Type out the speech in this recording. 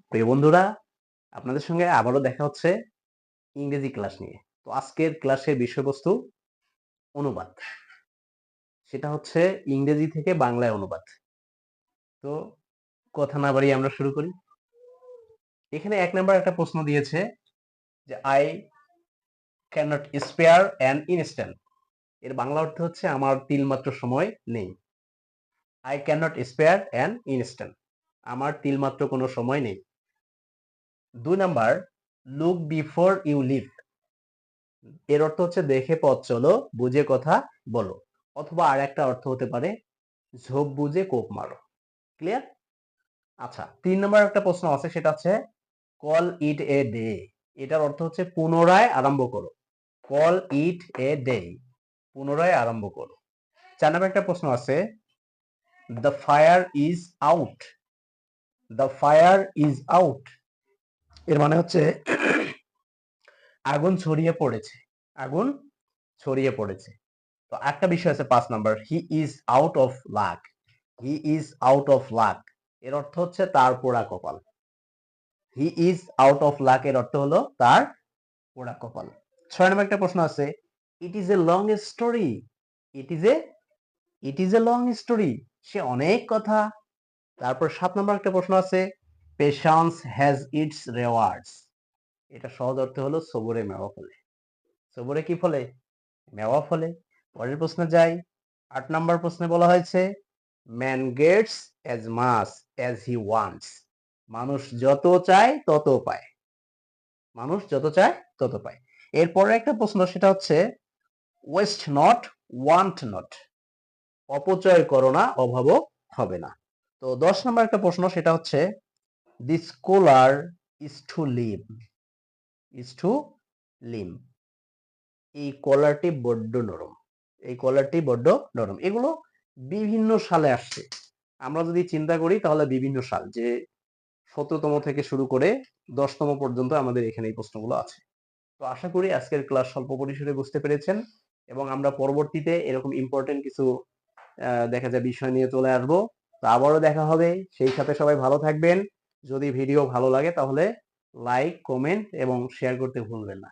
প্রিয় বন্ধুরা, আপনাদের সঙ্গে আবারও দেখা হচ্ছে ইংরেজি ক্লাস নিয়ে। তো আজকের ক্লাসের বিষয়বস্তু অনুবাদ। সেটা হচ্ছে ইংরেজি থেকে বাংলায় অনুবাদ। তো কথা না বাড়িয়ে আমরা শুরু করি। এখানে ১ নাম্বার একটা প্রশ্ন দিয়েছে যে I cannot spare an instant। এর বাংলা অর্থ হচ্ছে আমার তিলমাত্র সময় নেই। I cannot spare an instant। আমার তিলমাত্র কোনো সময় নেই। ২ number look before you leap। এর অর্থ হচ্ছে দেখে পথ চলো, বুঝে কথা বলো। অথবা আরেকটা অর্থ হতে পারে ঝোপ বুঝে কোপ মারো। ক্লিয়ার? আচ্ছা, ৩ নাম্বার একটা প্রশ্ন আছে, সেটা হচ্ছে কল ইট এ ডে। এটার অর্থ হচ্ছে পুনরায় আরম্ভ করো। কল ইট এ ডে, পুনরায় আরম্ভ করো। ৪ নাম্বার একটা প্রশ্ন আছে, the fire is out. The fire is out এর মানে হচ্ছে আগুন ছড়িয়ে পড়েছে। আগুন ছড়িয়ে পড়েছে। তো একটা বিষয় আছে ৫ number, he is out of luck. He is out of luck এর অর্থ হচ্ছে তার পোড়া কপাল। He is out of luck এর অর্থ হলো তার পোড়া কপাল। ৬ নম্বর একটা প্রশ্ন আছে, it is a long story. It is a long story সে অনেক কথা। তারপর ৭ নম্বর একটা প্রশ্ন আছে, পেশেন্স হ্যাজ ইটস রেওয়ার্ডস। এটা সহজ অর্থ হলো সবরে মেওয়া ফলে। সবরে কি ফলে? মেওয়া ফলে। পরের প্রশ্নে যাই। ৮ নম্বর প্রশ্নে বলা হয়েছে, man gets as much as he wants. মানুষ যত চায় তত পায়। মানুষ যত চায় তত পায়। এরপরে একটা প্রশ্ন, সেটা হচ্ছে ওয়েস্ট নট ওয়ান্ট নট। অপচয় করো না, অভাবও হবে না। তো ১০ নম্বর একটা প্রশ্ন, সেটা হচ্ছে the scholar is to live. Is to live এই কলারটি বড্ড নরম। এই কলারটি বড্ড নরম। এগুলো বিভিন্ন সালে আসছে। আমরা যদি চিন্তা করি তাহলে বিভিন্ন সাল, যে ১৭তম থেকে শুরু করে ১০তম পর্যন্ত আমাদের এখানে এই প্রশ্নগুলো আছে। তো আশা করি আজকের ক্লাস স্বল্প পরিসরে বুঝতে পেরেছেন, এবং আমরা পরবর্তীতে এরকম ইম্পর্টেন্ট কিছু দেখা যায় বিষয় নিয়ে চলে আসবো। তো আবারও দেখা হবে। সেই সাথে সবাই ভালো থাকবেন। যদি ভিডিও ভালো লাগে তাহলে লাইক, কমেন্ট এবং শেয়ার করতে ভুলবেন না।